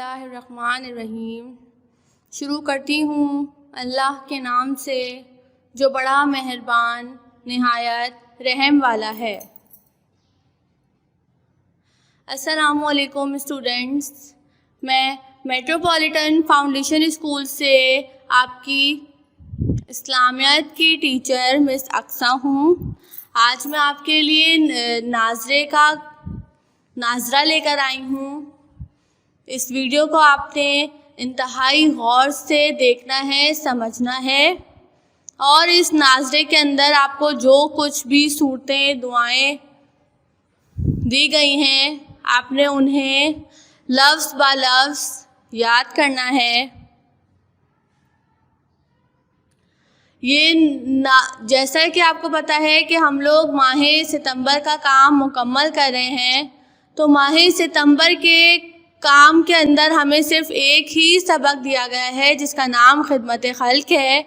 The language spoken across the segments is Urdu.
اللہ الرحمن الرحیم۔ شروع کرتی ہوں اللہ کے نام سے جو بڑا مہربان نہایت رحم والا ہے۔ السلام علیکم اسٹوڈنٹس، میں میٹروپولیٹن فاؤنڈیشن اسکول سے آپ کی اسلامیات کی ٹیچر مس اقصیٰ ہوں۔ آج میں آپ کے لیے ناظرہ لے کر آئی ہوں۔ اس ویڈیو کو آپ نے انتہائی غور سے دیکھنا ہے، سمجھنا ہے، اور اس ناظرے کے اندر آپ کو جو کچھ بھی صورتیں دعائیں دی گئی ہیں آپ نے انہیں لفظ با لفظ یاد کرنا ہے۔ جیسا کہ آپ کو پتہ ہے کہ ہم لوگ ماہ ستمبر کا کام مکمل کر رہے ہیں، تو ماہ ستمبر کے کام کے اندر ہمیں صرف ایک ہی سبق دیا گیا ہے جس کا نام خدمت خلق ہے۔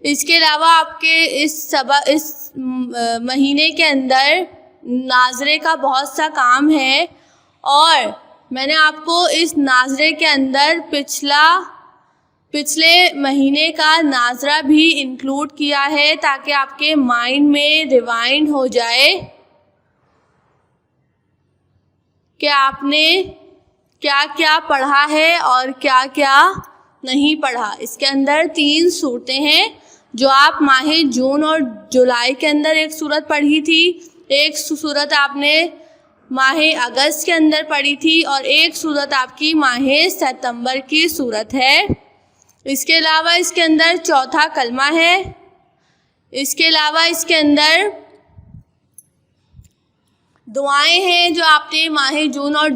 اس کے علاوہ آپ کے اس مہینے کے اندر ناظرے کا بہت سا کام ہے، اور میں نے آپ کو اس ناظرے کے اندر پچھلے مہینے کا ناظرہ بھی انکلوڈ کیا ہے تاکہ آپ کے مائنڈ میں ریوائنڈ ہو جائے کہ آپ نے کیا کیا پڑھا ہے اور کیا کیا نہیں پڑھا۔ اس کے اندر 3 صورتیں ہیں جو آپ ماہ جون اور جولائی کے اندر ایک صورت پڑھی تھی، ایک صورت آپ نے ماہ اگست کے اندر پڑھی تھی، اور ایک صورت آپ کی ماہ ستمبر کی صورت ہے۔ اس کے علاوہ اس کے اندر چوتھا کلمہ ہے۔ اس کے علاوہ اس کے اندر دعائیں ہیں جو آپ نے ماہ جون اور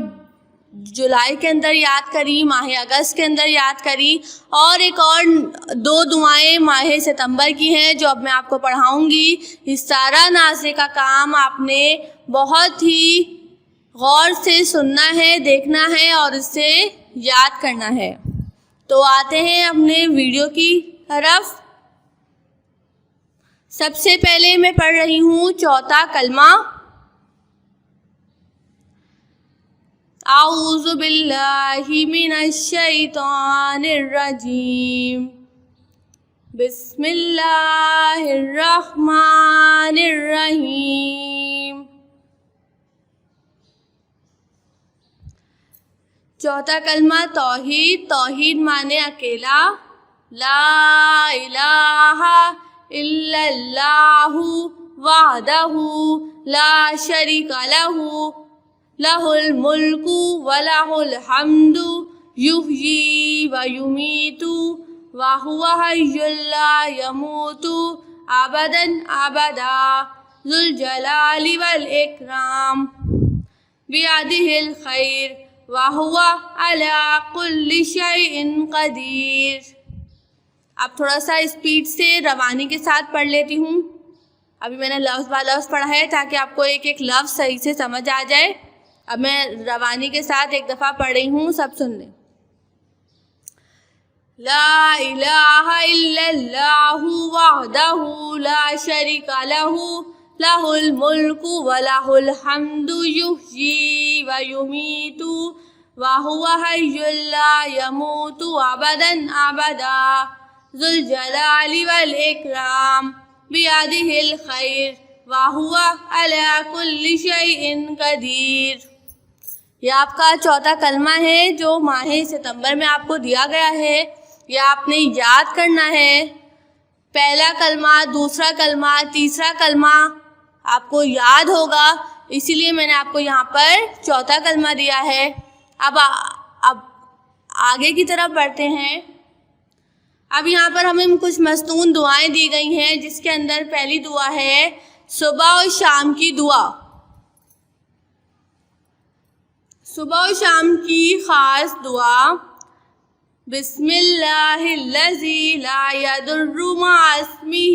جولائی کے اندر یاد کری، ماہ اگست کے اندر یاد کری، اور ایک اور 2 دعائیں ماہ ستمبر کی ہیں جو اب میں آپ کو پڑھاؤں گی۔ اس سارا ناظرے کا کام آپ نے بہت ہی غور سے سننا ہے، دیکھنا ہے اور اسے یاد کرنا ہے۔ تو آتے ہیں اپنے ویڈیو کی طرف۔ سب سے پہلے میں پڑھ رہی ہوں چوتھا کلمہ۔ اعوذ باللہ من الشیطان الرجیم، بسم اللہ الرحمن الرحیم۔ چوتھا کلمہ توحید۔ توحید معنی اکیلا، لا الہ الا اللہ وحدہ لا شریک لہ، لہ الملک ولہ الحمد یحیی ویمیت وہو حی لا یموت ابدا ابدا ذو الجلال والاکرام بیدہ الخیر وہو علی کل شیء قدیر۔ اب تھوڑا سا اسپیڈ سے روانی کے ساتھ پڑھ لیتی ہوں۔ ابھی میں نے لفظ با لفظ پڑھا ہے تاکہ آپ کو ایک ایک لفظ صحیح سے سمجھ آ جائے۔ اب میں روانی کے ساتھ ایک دفعہ پڑھ رہی ہوں، سب سن لیں۔ لا الہ الا اللہ وحدہ لا شریک لہ، لہ الملک ولہ الحمد یحیی ویمیت وہو حی لا یموت ابدا ابدا ذو الجلال والاکرام بیدہ الخیر وہو علی کل شیء قدیر۔ یہ آپ کا چوتھا کلمہ ہے جو ماہ ستمبر میں آپ کو دیا گیا ہے۔ یہ آپ نے یاد کرنا ہے۔ پہلا کلمہ، دوسرا کلمہ، تیسرا کلمہ آپ کو یاد ہوگا، اسی لیے میں نے آپ کو یہاں پر چوتھا کلمہ دیا ہے۔ اب آگے کی طرف بڑھتے ہیں۔ اب یہاں پر ہمیں کچھ مصنون دعائیں دی گئی ہیں، جس کے اندر پہلی دعا ہے صبح اور شام کی دعا۔ صبح و شام کی خاص دعا۔ بسم اللہ الذی لا یضر مع اسمہ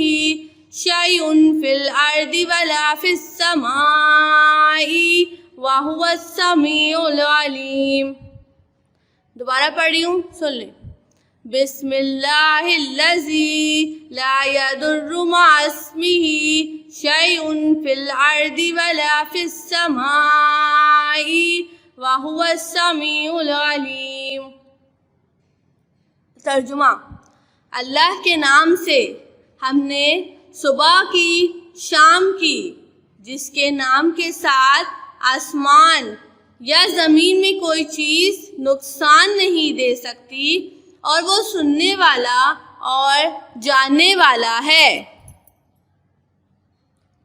شیء فی الارض ولا فی السماء وہو السمیع العلیم۔ دوبارہ پڑھ رہی ہوں، سن لیں۔ بسم اللہ الذی لا یضر مع اسمہ شیء فی الارض ولا فی السماء وَهُوَ السَّمِيعُ الْعَلِيمُ۔ ترجمہ: اللہ کے نام سے ہم نے صبح کی، شام کی، جس کے نام کے ساتھ آسمان یا زمین میں کوئی چیز نقصان نہیں دے سکتی، اور وہ سننے والا اور جاننے والا ہے۔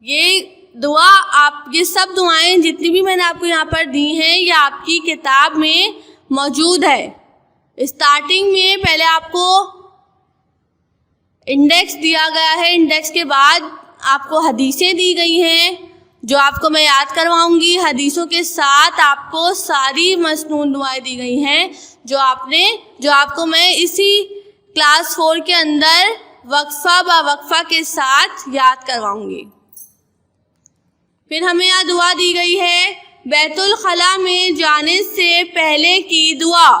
یہ سب دعائیں جتنی بھی میں نے آپ کو یہاں پر دی ہیں، یہ آپ کی کتاب میں موجود ہے۔ اسٹارٹنگ میں پہلے آپ کو انڈیکس دیا گیا ہے، انڈیکس کے بعد آپ کو حدیثیں دی گئی ہیں جو آپ کو میں یاد کرواؤں گی۔ حدیثوں کے ساتھ آپ کو ساری مسنون دعائیں دی گئی ہیں جو آپ کو میں اسی کلاس 4 کے اندر وقفہ با وقفہ کے ساتھ یاد کرواؤں گی۔ پھر ہمیں یہاں دعا دی گئی ہے بیت الخلاء میں جانے سے پہلے کی دعا۔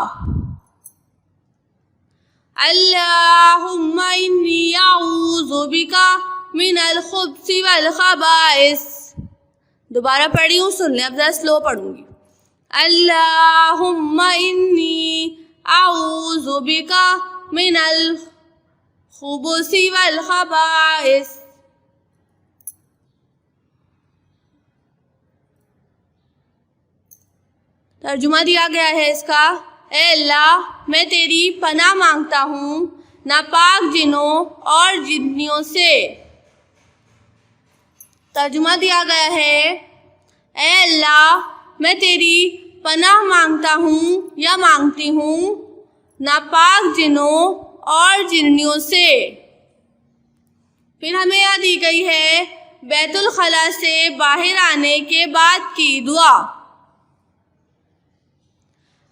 اللہم انی اعوذ بک من الخبث والخبائث۔ دوبارہ پڑھی ہوں، سن لیں، اب ذرا سلو پڑھوں گی۔ اللہم انی اعوذ بک من الخبث والخبائث۔ ترجمہ دیا گیا ہے اس کا: اے اللہ، میں تیری پناہ مانگتا ہوں ناپاک جنوں اور جنیوں سے۔ ترجمہ دیا گیا ہے: اے اللہ، میں تیری پناہ مانگتا ہوں یا مانگتی ہوں ناپاک جنوں اور جنیوں سے۔ پھر ہمیں یاد دی گئی ہے بیت الخلاء سے باہر آنے کے بعد کی دعا۔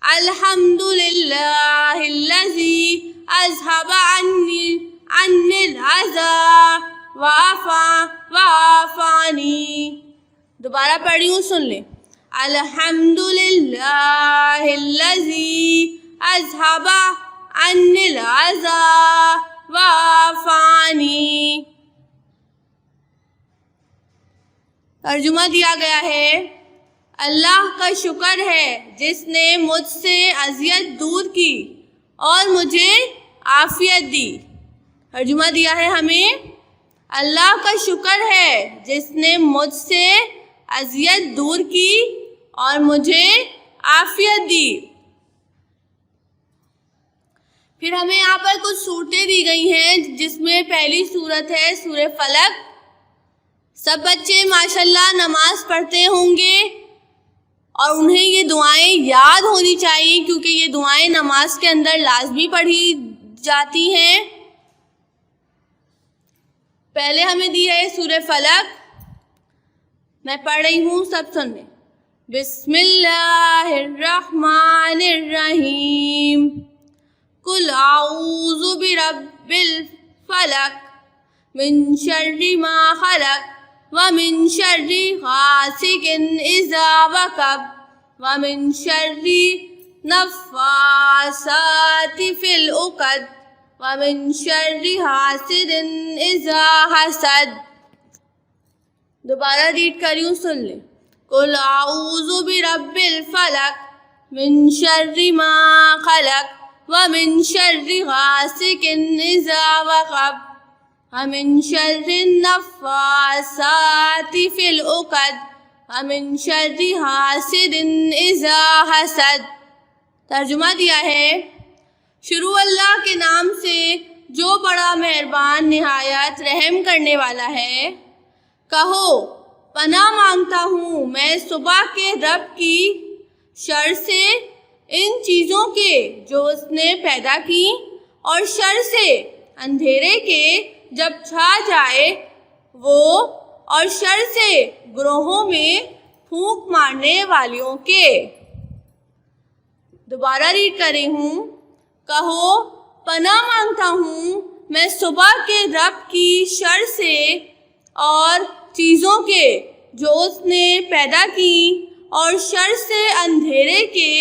الحمدللہ الذی اذھب عنی العذاب وعافانی۔ دوبارہ پڑھی ہوں، سن لیں۔ الحمدللہ الذی اذھب عنی العذاب وعافانی۔ ترجمہ دیا گیا ہے: اللہ کا شکر ہے جس نے مجھ سے اذیت دور کی اور مجھے عافیت دی۔ ترجمہ دیا ہے ہمیں: اللہ کا شکر ہے جس نے مجھ سے اذیت دور کی اور مجھے عافیت دی۔ پھر ہمیں یہاں پر کچھ صورتیں دی گئی ہیں، جس میں پہلی صورت ہے سورہ فلق۔ سب بچے ماشاءاللہ نماز پڑھتے ہوں گے اور انہیں یہ دعائیں یاد ہونی چاہیے، کیونکہ یہ دعائیں نماز کے اندر لازمی پڑھی جاتی ہیں۔ پہلے ہمیں دی ہے سورہ فلق، میں پڑھ رہی ہوں، سب سن لیں۔ بسم اللہ الرحمن الرحیم۔ قل اعوذ برب الفلق من شر ما خلق ومن شر غاسق اذا وقب ومن شر نفاثات في العقد ومن شر حاسد اذا حسد۔ دوبارہ ریڈ کری ہوں، سن لیں۔ قل اعوذ برب الفلق من شر ما خلق ومن شر غاسق اذا وقب ومن شر النفاثات في العقد ومن شر حاسد اذا حسد۔ ترجمہ دیا ہے: شروع اللہ کے نام سے جو بڑا مہربان نہایت رحم کرنے والا ہے۔ کہو، پناہ مانگتا ہوں میں صبح کے رب کی شر سے، ان چیزوں کے جو اس نے پیدا کی، اور شر سے اندھیرے کے جب چھا جائے وہ، اور شر سے گروہوں میں پھونک مارنے والیوں کے۔ دوبارہ ریڈ کر رہی ہوں۔ کہو، پناہ مانگتا ہوں میں صبح کے رب کی شر سے اور چیزوں کے جو اس نے پیدا کی، اور شر سے اندھیرے کے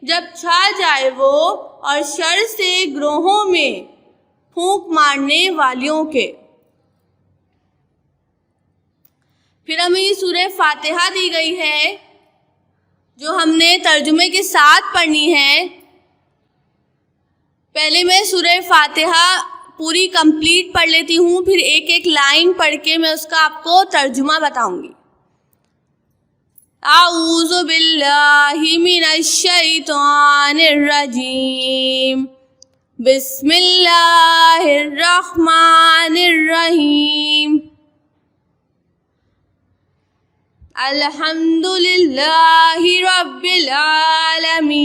جب چھا جائے وہ، اور شر سے گروہوں میں پھونک مارنے والیوں کے۔ پھر ہمیں یہ سورہ فاتحہ دی گئی ہے۔ جو ہم نے ترجمے کے ساتھ پڑھنی ہے. پہلے میں سورہ فاتحہ پوری کمپلیٹ پڑھ لیتی ہوں، پھر ایک ایک لائن پڑھ کے میں اس کا آپ کو ترجمہ بتاؤں گی. اعوذ باللہ من الشیطان الرجیم، بسم اللہ الرحمن الرحیم. الحمد للہ رب العالمین،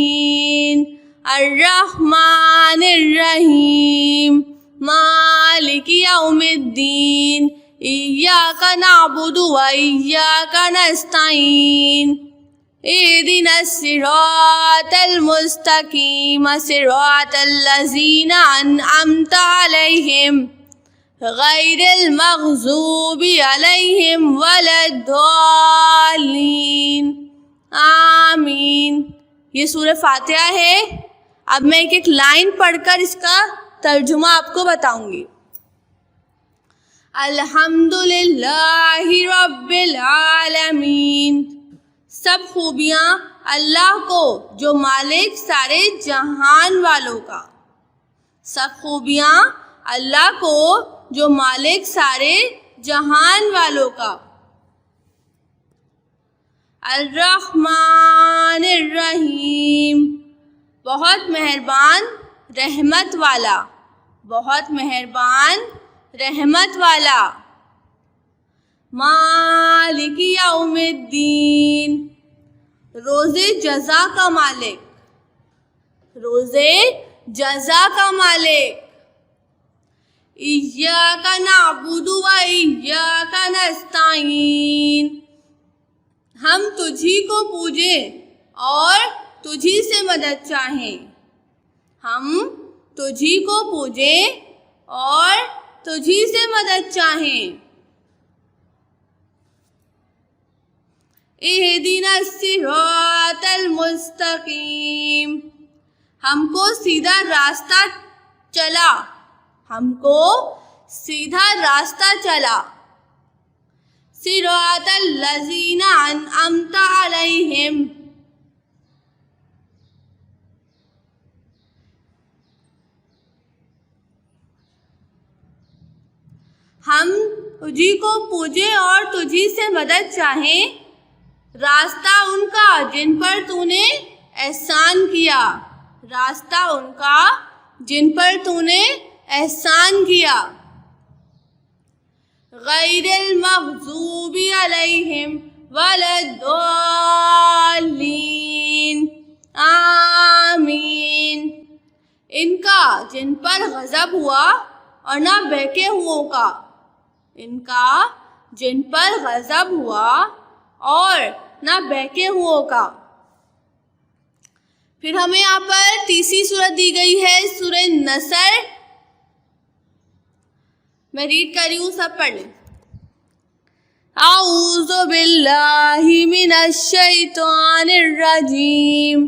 الرحمن الرحیم، مالک یوم الدین، ایاک نعبد و ایاک نستعین، اہدنا الصراط المستقیم، صراط الذین انعمت علیہم غیر المغضوب علیہم ولا الضالین، آمین. یہ سورہ فاتحہ ہے. اب میں ایک ایک لائن پڑھ کر اس کا ترجمہ آپ کو بتاؤں گی. الحمدللہ رب العالمین، سب خوبیاں اللہ کو جو مالک سارے جہان والوں کا. سب خوبیاں اللہ کو جو مالک سارے جہان والوں کا. الرحمن الرحیم، بہت مہربان رحمت والا، بہت مہربان رحمت والا. مالک یوم الدین، روز جزا کا مالک، روز جزا کا مالک. ایاک نعبد و ایاک نستعین، ہم تجھی کو پوجیں اور تجھی سے مدد چاہیں. ہم تجھی کو پوجیں اور تجھی سے مدد چاہیں. اہدنا الصراط المستقیم، ہم کو سیدھا راستہ چلا، ہم کو سیدھا راستہ چلا. صراط الذین انعمت علیہم، ہم تجھی کو پوجیں اور تجھی سے مدد چاہیں. راستہ ان کا جن پر تو نے احسان کیا، راستہ ان کا جن پر تو نے احسان کیا. غیر المغضوب علیہم ولا الضالین، آمین. ان کا جن پر غضب ہوا اور نہ بہکے ہوئوں کا، ان کا جن پر غضب ہوا اور نہ بہکے ہوئوں کا. پھر ہمیں یہاں پر تیسری سورت دی گئی ہے سورہ نصر. میں ریڈ کر رہی ہوں، سب پڑھ لیں. اعوذ باللہ من الشیطان الرجیم،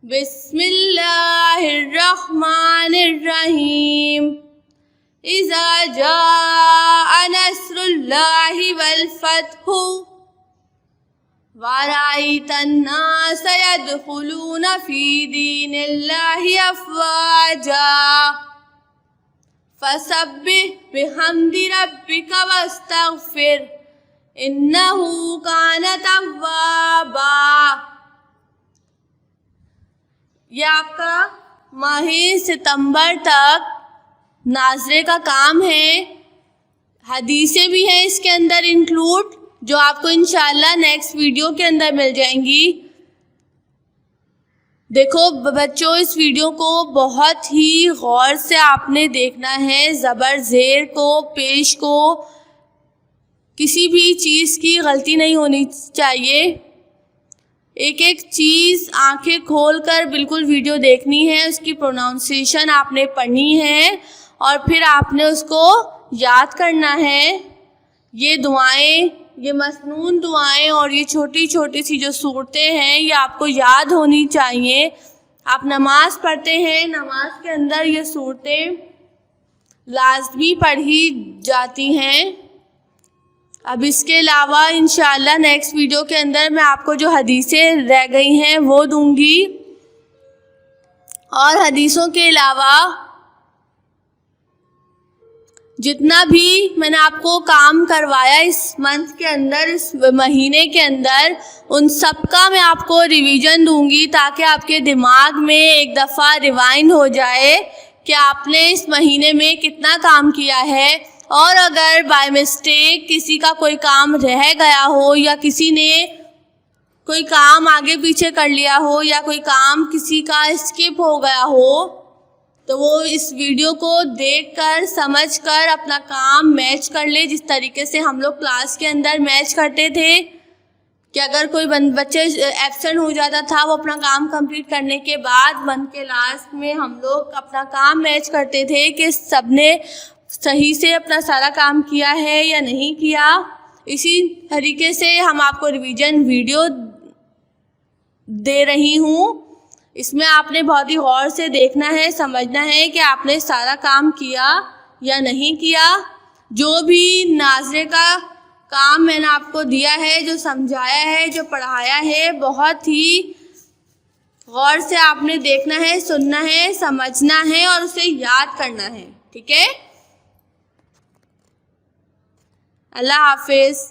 بسم اللہ الرحمن الرحیم. اذا جاء نصر اللہ والفتح وَرَأَيْتَ النَّاسَ يَدْخُلُونَ فِي دِينِ اللَّهِ أَفْوَاجًا فَسَبِّحْ بِحَمْدِ رَبِّكَ وَاسْتَغْفِرْ إِنَّهُ كَانَ تَوَّابًا. یہ آپ کا ماہ ستمبر تک ناظرے کا کام ہے. حدیثیں بھی ہیں اس کے اندر انکلوڈ، جو آپ کو انشاءاللہ نیکسٹ ویڈیو کے اندر مل جائیں گی. دیکھو بچوں، اس ویڈیو کو بہت ہی غور سے آپ نے دیکھنا ہے. زبر زیر کو، پیش کو، کسی بھی چیز کی غلطی نہیں ہونی چاہیے. ایک ایک چیز آنکھیں کھول کر بالکل ویڈیو دیکھنی ہے، اس کی پروناؤنسیشن آپ نے پڑھنی ہے اور پھر آپ نے اس کو یاد کرنا ہے. یہ دعائیں، یہ مسنون دعائیں اور یہ چھوٹی چھوٹی سی جو صورتیں ہیں، یہ آپ کو یاد ہونی چاہیے. آپ نماز پڑھتے ہیں، نماز کے اندر یہ صورتیں لازمی پڑھی جاتی ہیں. اب اس کے علاوہ انشاءاللہ نیکسٹ ویڈیو کے اندر میں آپ کو جو حدیثیں رہ گئی ہیں وہ دوں گی، اور حدیثوں کے علاوہ جتنا بھی میں نے آپ کو کام کروایا اس منتھ کے اندر، اس مہینے کے اندر، ان سب کا میں آپ کو ریویژن دوں گی تاکہ آپ کے دماغ میں ایک دفعہ ریوائنڈ ہو جائے کہ آپ نے اس مہینے میں کتنا کام کیا ہے، اور اگر بائی مسٹیک کسی کا کوئی کام رہ گیا ہو یا کسی نے کوئی کام آگے پیچھے کر لیا ہو یا کوئی کام کسی کا اسکپ ہو گیا ہو، تو وہ اس ویڈیو کو دیکھ کر سمجھ کر اپنا کام میچ کر لے، جس طریقے سے ہم لوگ کلاس کے اندر میچ کرتے تھے کہ اگر کوئی بچے ایبسنٹ ہو جاتا تھا، وہ اپنا کام کمپلیٹ کرنے کے بعد منتھ کے لاسٹ میں ہم لوگ اپنا کام میچ کرتے تھے کہ سب نے صحیح سے اپنا سارا کام کیا ہے یا نہیں کیا۔ اسی طریقے سے ہم آپ کو ریویژن ویڈیو دے رہی ہوں، اس میں آپ نے بہت ہی غور سے دیکھنا ہے، سمجھنا ہے کہ آپ نے سارا کام کیا یا نہیں کیا۔ جو بھی ناظرے کا کام میں نے آپ کو دیا ہے، جو سمجھایا ہے، جو پڑھایا ہے، بہت ہی غور سے آپ نے دیکھنا ہے، سننا ہے، سمجھنا ہے اور اسے یاد کرنا ہے، ٹھیک ہے؟ اللہ حافظ۔